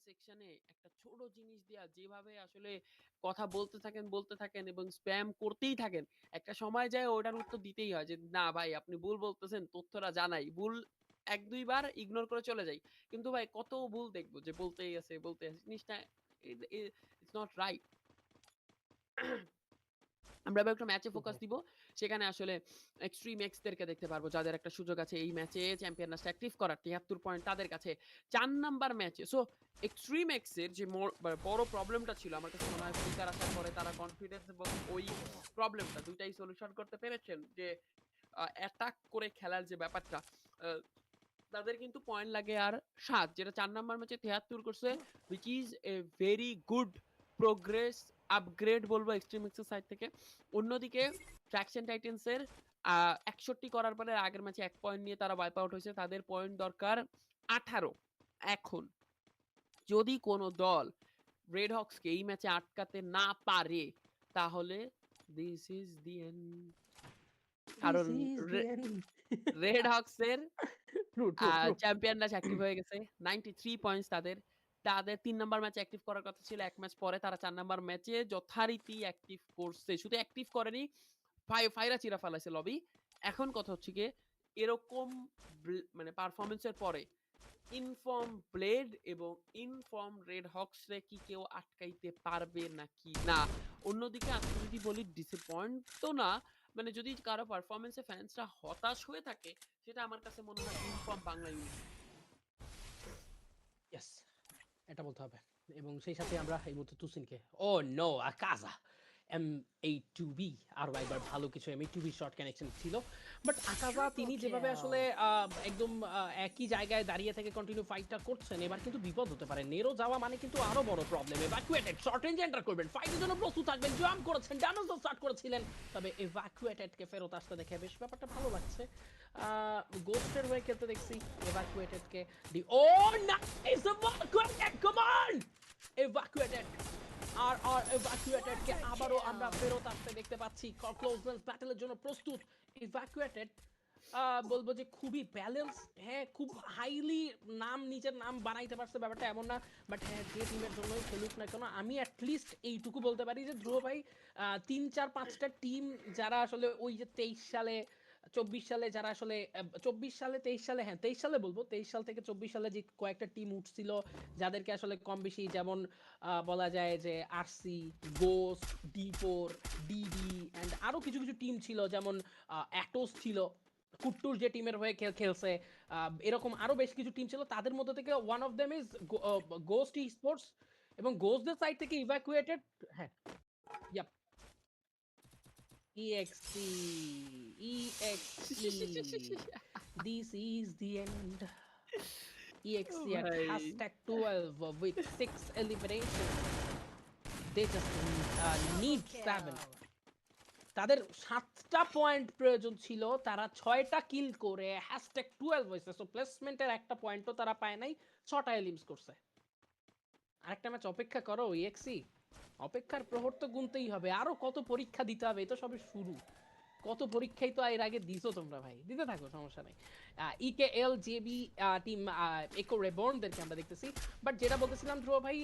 সেকশনে একটা ছোট জিনিস দিয়া যেভাবে আসলে কথা বলতে থাকেন এবং স্প্যাম করতেই থাকেন। একটা সময় যায় ওটার উত্তর দিতেই হয় যে, "না ভাই আপনি ভুল বলতেছেন, তথ্যটা জানাই।" ভুল ১-২ বার ইগনোর করে চলে যাই। কিন্তু ভাই কত ভুল দেখব যে বলতেই আছে। জিনিসটা ইটস নট রাইট। আমরা এবার একটা ম্যাচে ট্রু ফোকাস ভাই। দিব। সেখানে আসলে এক্সট্রিম এক্স দেরকে দেখতে পারবো। যাদের একটা সুযোগ আছে এই ম্যাচে চ্যাম্পিয়ন রাশটা অ্যাক্টিভ করার ৭৩ পয়েন্ট তাদের কাছে। ৪ নাম্বার ম্যাচে সো এক্সট্রিম এক্স এর যে বড় প্রবলেমটা ছিল আমার কাছে মনে হয় ফ্লিকার আসার পরে তারা কনফিডেন্স এবং ওই প্রবলেমটা ২ টাই সলিউশন করতে পেরেছেন যে অ্যাটাক করে খেলার যে ব্যাপারটা আ তাদের কিন্তু পয়েন্ট লাগে আর ৭ যেটা ৪ নাম্বার ম্যাচে ৭৩ করছে which is a very good progress upgrade বলবো এক্সট্রিমিক্স এর সাইড থেকে। অন্যদিকে ট্রাকশন টাইটেনস এর ৬১ করার পরে আগের ম্যাচে ১ পয়েন্ট নিয়ে তারা ওয়াইপ আউট হইছে। তাদের পয়েন্ট দরকার ১৮ এখন। যদি কোন দল রেড হকস কে এই ম্যাচে আটকাতে না পারে তাহলে this is the end this কারণ is the end. Red hawks এর true, true, true. Champion match active হয়ে গেছে। 93 পয়েন্টস তাদের। তাদের ৩ নাম্বার ম্যাচে অ্যাক্টিভ করার কথা ছিল। ১ ম্যাচ পরে তারা ৪ নাম্বার ম্যাচে যথারীতি অ্যাক্টিভ করছে। শুধু অ্যাক্টিভ করেনি, ফাইরা চিরা ফেলাইছে লবি। এখন কথা হচ্ছে গিয়ে এরকম মানে পারফরম্যান্স এর পরে ইনফর্ম ব্লেড এবং ইনফর্ম রেড হকস রে কি কেউ আটকাইতে পারবে নাকি না? অন্যদিকে আজকে যদি বলি ডিসঅ্যাপয়েন্ট তো না, মানে যদি কারো পারফরম্যান্স এ ফ্যান্সরা হতাশ হয়ে থাকে সেটা আমার কাছে মনে হয় ইনফর্ম বাংলা ইউনিট। ইয়েস, এটা বলতে হবে। এবং সেই সাথে আমরা এই মুহূর্তে তুসিনকে ওহ নো! আকাজা! M82B আরো একবার ভালো কিছু M82B শর্ট কানেকশন ছিল। বাট আকাজা Triple তিনি যেভাবে আসলে kill. একদম একই জায়গায় দাঁড়িয়ে থেকে কন্টিনিউ ফাইটটা করছেন, এবার কিন্তু বিপদ হতে পারে। নেরো যাওয়া মানে কিন্তু আরো বড় প্রবলেম। এভাকুয়েটেড শর্ট রেঞ্জে এন্টার করবেন। ফাইটের জন্য প্রস্তুত থাকবেন। জাম্প করেছেন, ড্যামেজও স্টার্ট করেছিলেন। তবে এভাকুয়েটেড কে ফেরত আসতে দেখে বেশ ব্যাপারটা ভালো লাগছে। আ গোস্টের হয়ে খেলতে দেখছি এভাকুয়েটেড কে। Oh, nice evacuated! Come on! Evacuated! R evacuated K Monster আবারও আমরা kill. ফেরত আসতে দেখতে পাচ্ছি। ক্লোজ রেঞ্জ ব্যাটলের জন্য প্রস্তুত। evacuated বলবো যে খুবই ব্যালেন্স, হ্যাঁ, খুব হাইলি নিজের নাম বানাইতে পারছে ব্যাপারটা এমন না। বাট হ্যাঁ, যে টিমের জন্যই খেলুক না কেন আমি অ্যাটলিস্ট এইটুকু বলতে পারি যে ধ্রুব ভাই ৩-৪-৫টা টিম যারা আসলে ওই যে ২৩ সালে ২৪ সালে যারা আসলে ২৪ সালে ২৩ সালে, হ্যাঁ ২৩ সালে বলবো, ২৩ সাল থেকে ২৪ সালে যে কয়েকটা টিম উঠছিল যাদেরকে আসলে কম বেশি যেমন বলা যায় যে আরসি, গোস্ট, ডি4, ডিডি অ্যান্ড আরো কিছু কিছু টিম ছিল যেমন অ্যাটোস ছিল, কুট্টুর যে টিমের হয়ে খেলছে, এরকম আরো বেশ কিছু টিম ছিল। তাদের মধ্যে থেকে one of them is ghost e sports এবং গোস্টদের সাইড থেকে ইভাকুয়েটেড। হ্যাঁ, yep, EXE, EXE. This is the end. ও EXE at ভাই! hashtag 12 with 6 eliminations. They just need Triple 7. kill. তাদের ৭টা পয়েন্ট প্রয়োজন ছিল, তারা ৬টা কিল করে হ্যাশট্যাগ 12 হয়েছে। সো প্লেসমেন্টের একটা পয়েন্টও তারা পায় নাই, ৬টা এলিমস করছে। আরেকটা ম্যাচ অপেক্ষা করো EXE, অপেক্ষার প্রহর তো গুনতেই হবে। আরো কত পরীক্ষা দিতে হবে, এ তো সবে শুরু। কত পরীক্ষাই তো এর আগে দিছো তোমরা ভাই, দিতে থাকো, সমস্যা নাই। ইকেএল জেবি টিম একো রেবর্নদেরকে আমরা দেখতেছি। বাট যেটা বলতেছিলাম ধ্রুব ভাই,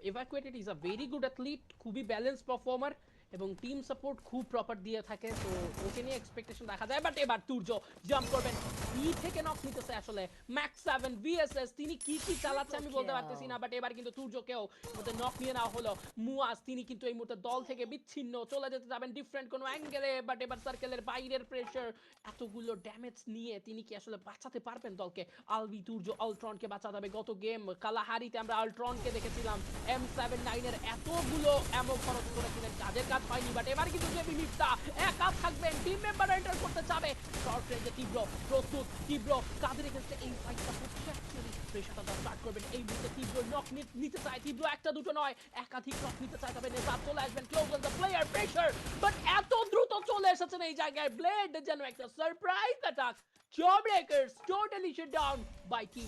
evacuated is a very good athlete, খুবই ব্যালেন্স পারফর্মার এবং টিম সাপোর্ট খুব প্রপার দিয়ে থাকে। তো ওকে নিয়ে এক্সপেকটেশন রাখা যায়। বাট এবার তুর্য জাম্প করবেন, বি থেকে নক নিতেছে আসলে ম্যাক্স 7 ভিএসএস। তিনি কি কি চালাচ্ছে Triple আমি বলতে পারতেছি kill. না, বাট এবার কিন্তু তুর্যকেও মধ্যে নক নিয়ে নেওয়া হলো। মুয়াজ তিনি কিন্তু এই মুহূর্তে দল থেকে বিচ্ছিন্ন, চলে যেতে যাবেন ডিফারেন্ট কোনো অ্যাঙ্গেলে। বাট এবার সার্কেলের বাইরের প্রেশার, এতগুলো ড্যামেজ নিয়ে তিনি কি আসলে বাঁচাতে পারবেন দলকে? আলবি তুর্য আলট্রনকে বাঁচাতে হবে। গত গেম কালাহারিতে আমরা আলট্রনকে দেখেছিলাম M79 এর এতগুলো অ্যামো খরচ করেছিলেন, কাজের কাজ হয়নি। বাট এবার কিন্তু জেবি মিফতা একা থাকবেন, টিম মেম্বার এন্টার করতে চাবে। শর্ট রেঞ্জে তীব্র প্রস্তুত, তীব্র কাদের এগেন্স্টে এই ফাইটটা হচ্ছে অ্যাকচুয়ালি। প্রেশারটা তারা স্টার্ট করবেন এই মুহূর্তে। তীব্র নক নিতে চায়, তীব্র একটা দুটো নয় একাধিক নক নিতে চায়। তবে নেজাত চলে আসবেন, close on the player pressure. But এত দ্রুত চলে এসেছেন এই জায়গায় ব্লেড যেন একটা সারপ্রাইজ অ্যাটাক। জবরেকার্স totally shut down by king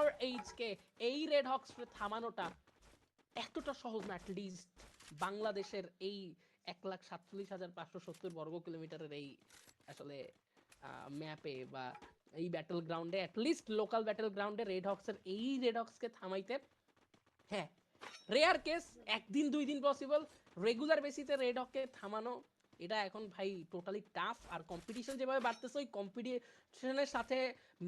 RH কে। এই রেড হক্স থামানোটা এতটা সহজ না। অ্যাটলিস্ট বাংলাদেশের এই ১,৪৭,৫৭০ বর্গ কিলোমিটারের এই আসলে ম্যাপে বা এই ব্যাটল গ্রাউন্ডে, অ্যাটলিস্ট লোকাল ব্যাটল গ্রাউন্ডে রেড হক্সের এই রেড হক্সকে থামাইতে হ্যাঁ, রেয়ার কেস, ১ দিন ২ দিন পসিবল। রেগুলার বেসিসে রেড হককে থামানো এটা এখন ভাই টোটালি টাফ। আর কম্পিটিশন যেভাবে বাড়তেছে ওই কম্পিটিশনের সাথে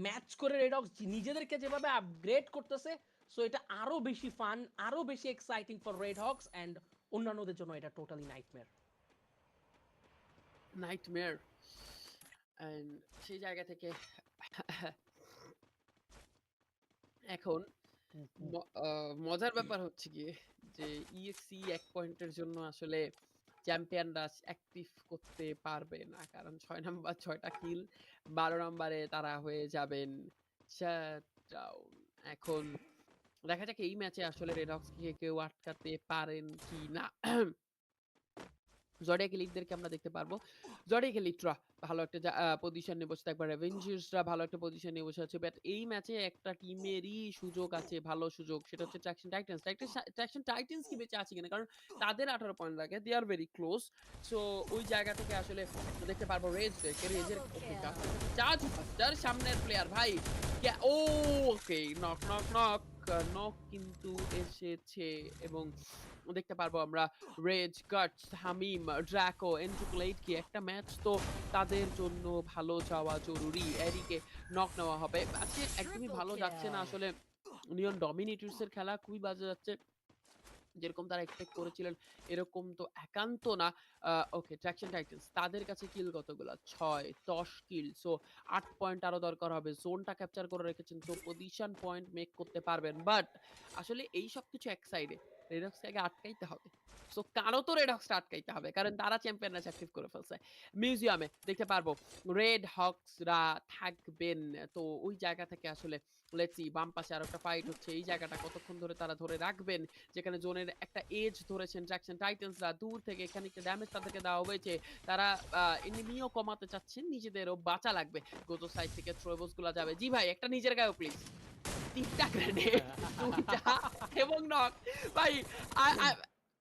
ম্যাচ করে রেড হকস নিজেদেরকে যেভাবে আপগ্রেড করতেছে, সো এটা আরো বেশি ফান, আরো বেশি exciting for red Hawks and অন্যান্যদের জন্য এটা টোটালি নাইটমেয়ার। নাইটমেয়ার। অ্যান্ড সেই জায়গা থেকে এখন মজার ব্যাপার হচ্ছে গিয়ে যে EXE ১ পয়েন্টের জন্য আসলে চ্যাম্পিয়নরা অ্যাক্টিভ করতে পারবে না। কারণ ৬ নাম্বার ৬ টা কিল, ১২ নাম্বারে তারা হয়ে যাবেন শাটডাউন। এখন দেখা যাক এই ম্যাচে আসলে রেড হকসকে কেউ আটকাতে পারেন কিনা। জডিয়াক এলিটদেরকে আমরা দেখতে পারবো। জডিয়াক এলিটরা ভালো একটা পজিশন নিয়ে বসে থাকবে। রেভেঞ্জার্সরা ভালো একটা পজিশন নিয়ে বসে আছে। বাট এই ম্যাচে একটা টিমেরই সুযোগ আছে, ভালো সুযোগ। সেটা হচ্ছে ট্রাকশন টাইটান্স। ট্রাকশন টাইটান্স কি বেঁচে আছে কিনা? কারণ তাদের ১৮ পয়েন্ট লাগে। দে আর ভেরি ক্লোজ। সো ওই জায়গা থেকে আসলে দেখতে পারবো রেজদেরকে। রেজের চার্জ ফাস্টার সামনের প্লেয়ার ভাই। ওকে নক নক নক নক কিন্তু এসেছে এবং দেখতে পারবো আমরা রেজ, গাটস, হামিম, ড্রাকো, এনজুকুলেট কি একটা ম্যাচ তো তাদের জন্য ভালো যাওয়া জরুরি। এরিকে নক নেওয়া হবে। আজকে একদমই ভালো যাচ্ছে না আসলে। নিয়ন ডমিনেটরস এর খেলা খুবই বাজে যাচ্ছে। যেরকম তারা এক্সপেক্ট করেছিলেন এরকম তো একান্ত না। ওকে ট্রাকশন টাইটান্স তাদের কাছে কিল কতগুলা? ৬, ১০ কিল। সো ৮ পয়েন্ট আরো দরকার হবে। জোনটা ক্যাপচার করে রেখেছেন তো পজিশন পয়েন্ট মেক করতে পারবেন। বাট আসলে এই সবকিছু এক সাইডে। রেড হকসকে আগে আটকাইতে হবে। সো কারো তো রেড হকসটা আটকাইতে হবে। কারণ তারা চ্যাম্পিয়ন ম্যাচ অ্যাক্টিভ করে ফেলছে। মিউজিয়ামে দেখতে পারবো রেড হকসরা থাকবেন। তো ওই জায়গা থেকে আসলে লেটস সি বাম পাশে আরেকটা ফাইট হচ্ছে। এই জায়গাটা কতক্ষণ ধরে তারা ধরে রাখবেন। যেখানে জোনের একটা এজ ধরেছেন ট্রাকশন টাইটান্সরা দূর থেকে খানিকটা ড্যামেজ তাদেরকে দেওয়া হয়েছে। তারা এনিমিও কমাতে চাচ্ছেন, নিজেদেরও বাঁচা লাগবে। গোজো সাইড থেকে থ্রোবস গুলা যাবে। জি ভাই একটা নিজের গায়েও প্লিজ। ৩ টা গ্রেনেড ২ টা এবং নক। ভাই আ আ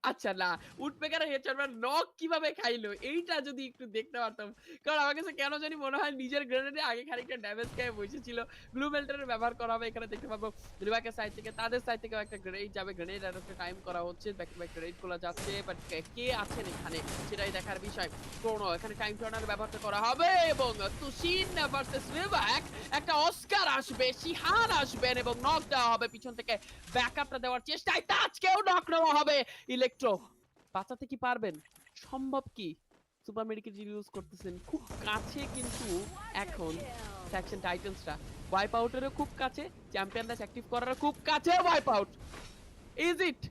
আচ্ছা না, উডপেকারের হেডশট বা নক কিভাবে খাইলো? এইটা যদি একটু দেখতে পারতাম। কারণ আমার কাছে কেন জানি মনে হয় নিজের গ্রেনেডে আগে খানিকটা ড্যামেজ খেয়ে বসেছিল। ব্লু মেল্টারের ব্যবহার করা হবে এখানে দেখতে পাবো। রিবাকের সাইড থেকে তাদের সাইড থেকেও একটা গ্রেনেড যাবে। গ্রেনেড আর একটা টাইম করা হচ্ছে। ব্যাক টু ব্যাক গ্রেনেড গুলা যাচ্ছে। বাট কে আছেন এখানে সেটাই দেখার বিষয়। ক্রোনো এখানে টাইম টার্নার ব্যবহারটা করা হবে এবং তুশিন ভার্সেস রিবাক একটা অস্কার আসবে, শিহান আসবেন এবং নক দেওয়া হবে পিছন থেকে। ব্যাকআপটা দেওয়ার চেষ্টায় তাজকেও নক নেওয়া হবে। ইলেকট্রো বাঁচাতে কি পারবেন? সম্ভব কি? সুপার মেডিকেট ইউজ করতেছেন। খুব কাছে কিন্তু এখন ট্রাকশন টাইটান্সরা। ওয়াইপ আউটেরও খুব কাছে, চ্যাম্পিয়ন ম্যাচ অ্যাক্টিভ করারও খুব কাছে wipe out. Is it?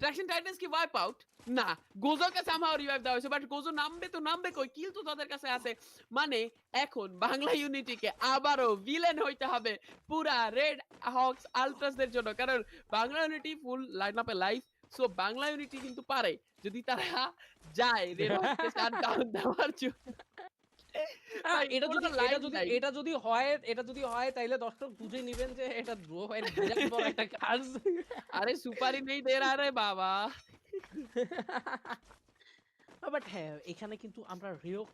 Traction Titans কি ওয়াইপ আউট? না, গোজোকে সামহাও রিভাইভ দেওয়া হয়েছে। বাট গোজো নামবে তো নামবে কই? কিল তো তাদের কাছে আছে। মানে এখন বাংলা ইউনিটিকে আবারও ভিলেন হইতে হবে পুরা রেড হকস আল্ট্রাসদের জন্য। কারণ বাংলা ইউনিটি ফুল লাইন আপে লাইভ। সো বাংলা ইউনিটি কিন্তু পারে যদি তারা যায় রেড হকসকে শাটডাউন দেওয়ার জন্য। ভাই এটা কোনো যদি এটা লাইন যদি নাই। এটা যদি হয় এটা যদি হয় তাইলে দর্শক বুঝে নিবেন যে এটা ড্র এর বিরাট বড় একটা কাজ। আরে সুপারি নেই দে রা রে বাবা। বাট হ্যাঁ, এখানে কিন্তু আমরা রিওক,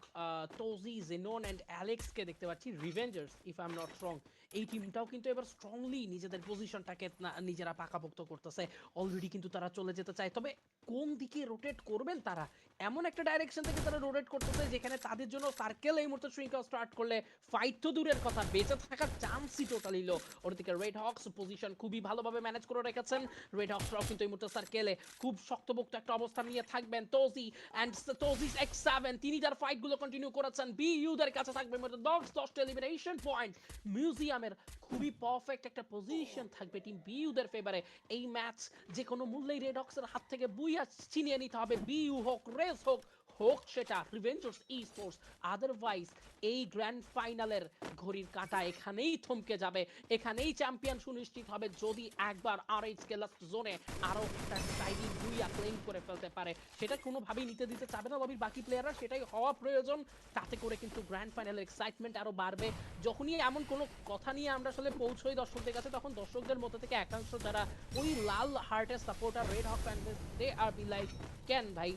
তোজি, জেনন অ্যান্ড অ্যালেক্সকে দেখতে পাচ্ছি। Revengers if I am not wrong এই টিমটাও কিন্তু এবার স্ট্রংলি নিজেদের পজিশনটাকে নিজেরা পাকাপোক্ত করতেছে। অলরেডি কিন্তু তারা চলে যেতে চায়, তবে কোন দিকে রোটেট করবেন তারা? এমন একটা ডাইরেকশন থেকে তারা রোটেট করতেছে যেখানে তাদের জন্য সার্কেল এই মুহূর্তে শ্রিঙ্ক স্টার্ট করলে ফাইট তো দূরের কথা, বেঁচে থাকার চান্সই টোটালি লো। ওদিকে রেড হকস পজিশন খুবই ভালোভাবে ম্যানেজ করে রেখেছেন। রেড হকসরাও কিন্তু এই মুহূর্তে সার্কেলে খুব শক্তপোক্ত একটা অবস্থান নিয়ে থাকবেন। তোজি অ্যান্ড তোজিস X7 তিনি তার ফাইট গুলো কন্টিনিউ করেছেন। বিইউ দের কাছে থাকবে মতো 10টা এলিমিনেশন পয়েন্ট। মিউজিয়ামের খুবই পারফেক্ট একটা পজিশন থাকবে টিম বিইউ দের ফেভারে। এই ম্যাচ যে কোনো মূল্যেই রেড হকসের হাত থেকে বুইয়া ছিনিয়ে নিতে হবে। বিইউ হোক, রেস হোক, হোক সেটা রিভেঞ্জার্স ই স্পোর্টস। আদারওয়াইজ এই গ্র্যান্ড ফাইনালের ঘড়ির কাঁটা এখানেই থমকে যাবে, এখানেই চ্যাম্পিয়ন সুনিশ্চিত হবে যদি একবার RH কে লাস্ট জোনে আরো একটা টাইটিল বুইয়া ক্লেম করে ফেলতে পারে। সেটা কোনোভাবেই নিতে দিতে চাবে না লবির বাকি প্লেয়াররা, সেটাই হওয়া প্রয়োজন। তাতে করে কিন্তু গ্র্যান্ড ফাইনালের এক্সাইটমেন্ট আরো বাড়বে। যখনই এমন কোনো কথা নিয়ে আমরা আসলে পৌঁছই দর্শকদের কাছে, তখন দর্শকদের মধ্যে থেকে একাংশ যারা ওই লাল হার্টের supporter red hawk fan, they are be like কেন ভাই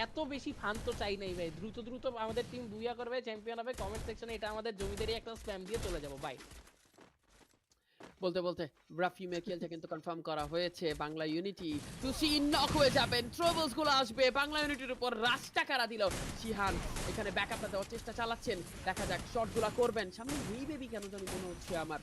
এত বেশি ফান তো চাই নাই ভাই, দ্রুত দ্রুত আমাদের টিম বুইয়া করবে, চ্যাম্পিয়ন হবে, কমেন্ট সেকশনে এটা আমাদের জমিদারি একটা স্প্যাম দিয়ে চলে যাবো ভাই। বলতে রাফিমের কিলটা কিন্তু কনফার্ম করা হয়েছে। বাংলা ইউনিটি তুসিন নক হয়ে যাবেন। ট্রাবলস গুলো আসবে। বাংলা ইউনিটির উপর রাশটা কারা দিল। শিহান এখানে ব্যাকআপটা দেওয়ার চেষ্টা চালাচ্ছেন। দেখা যাক শটগুলা করবেন। সামনে নেই বেবি কেন জানি মনে হচ্ছে আমার।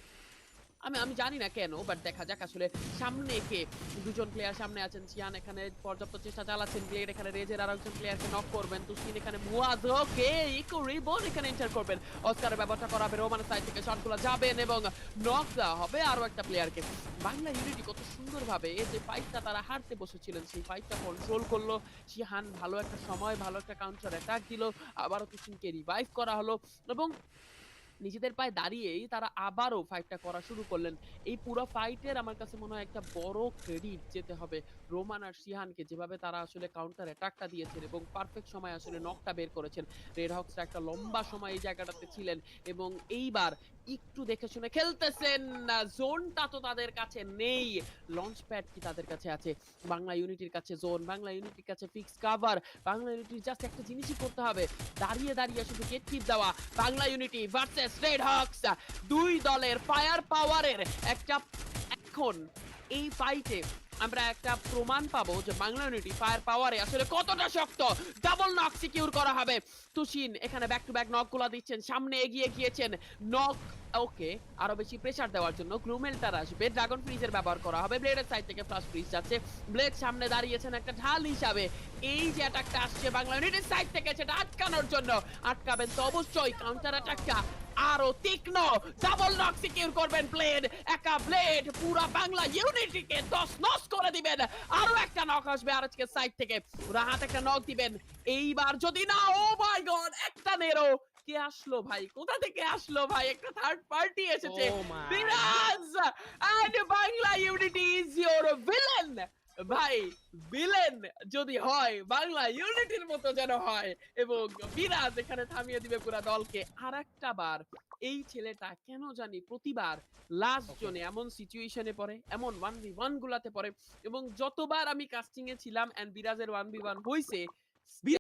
আমি আমি জানি না কেন, বাট দেখা যাক আসলে সামনে কে। দুজন প্লেয়ার সামনে আছেন। সিয়ান এখানে পর্যাপ্ত চেষ্টা চালাচ্ছেন। ব্লেড এখানে রেজের আরেকজন প্লেয়ারকে নক করবেন। তুসিন এখানে মুয়াজ ওকে ইকো রিবন এখানে এন্টার করবেন। অস্কারের ব্যবহারটা করা হবে। রোমানের সাইড থেকে শটগুলো যাবেন এবং নক দেওয়া হবে আরো একটা প্লেয়ারকে। বাংলা ইউনিটি কত সুন্দরভাবে এই যে ফাইটটা তারা হারতে বসেছিলেন সেই ফাইটটা কন্ট্রোল করলো। সিহান ভালো একটা সময় ভালো একটা কাউন্টার অ্যাটাক দিল। আবারও তুসিনকে রিভাইভ করা হলো এবং নিজেদের পায়ে দাঁড়িয়েই তারা আবারও ফাইটটা করা শুরু করলেন। এই পুরো ফাইটের আমার কাছে মনে হয় একটা বড় ক্রেডিট যেতে হবে রোমান আর সিহানকে, যেভাবে তারা আসলে কাউন্টার অ্যাটাকটা দিয়েছেন এবং পারফেক্ট সময়ে আসলে নকটা বের করেছেন। রেড হকসরা একটা লম্বা সময় এই জায়গাটাতে ছিলেন এবং এইবার একটু দেখে শুনে খেলতেছেন। জোনটা তো তাদের কাছে নেই। লঞ্চ প্যাড কি তাদের কাছে আছে? বাংলা ইউনিটির কাছে জোন, বাংলা ইউনিটির কাছে ফিক্স কাভার। বাংলা ইউনিটির জাস্ট একটা জিনিসই করতে হবে। দাঁড়িয়ে শুধু গেট কিপ দেওয়া। Bangla unity versus red Hawks, দুই দলের ফায়ার পাওয়ারের একটা এখন এই ফাইটে আমরা একটা প্রমাণ পাবো যে বাংলা ইউনিটি ফায়ার পাওয়ারে আসলে কতটা শক্ত। ডাবল নক সিকিউর করা হবে। তুশিন এখানে ব্যাক টু ব্যাক নক গুলা দিচ্ছেন, সামনে এগিয়ে গিয়েছেন। নক ওকে আরো বেশি প্রেসার দেওয়ার জন্য গ্লুমেলটার আসবে। ড্রাগন ফ্রিজের ব্যবহার করা হবে। ব্লেডের সাইড থেকে ফ্লাশ ফ্রিজ যাচ্ছে। ব্লেড সামনে দাঁড়িয়েছেন একটা ঢাল হিসাবে। এই যে অ্যাটাকটা আসছে বাংলা ইউনিটির সাইড থেকে সেটা আটকানোর জন্য। আটকাবেন তো অবশ্যই। কাউন্টার অ্যাটাকটা আরো তীক্ষ্ণ। ডাবল নক সিকিউর করবেন ব্লেড। একা ব্লেড পুরা বাংলা ইউনিটিকে তছনছ করে দিবেন। আরো একটা নক আসবে আরজকের সাইড থেকে। রাহাত একটা নক দিবেন। এইবার যদি না, ও মাই গড, একটা নেরো। কে আসলো ভাই? কোথা থেকে আসলো ভাই? একটা থার্ড পার্টি এসেছে। Oh my Biraj and Bangla unity is your villain. ভাই ভিলেন যদি হয় বাংলা ইউনিটির মতো যেন হয় এবং বিরাজ এখানে থামিয়ে দিবে পুরা দলকে। আরেকটা বার এই ছেলেটা কেন জানি প্রতিবার লাস্ট ওকে। জোনে এমন সিচুয়েশনে পড়ে, এমন 1v1 গুলাতে পড়ে এবং যতবার আমি কাস্টিং এ ছিলাম এন্ড বিরাজের 1v1 হইছে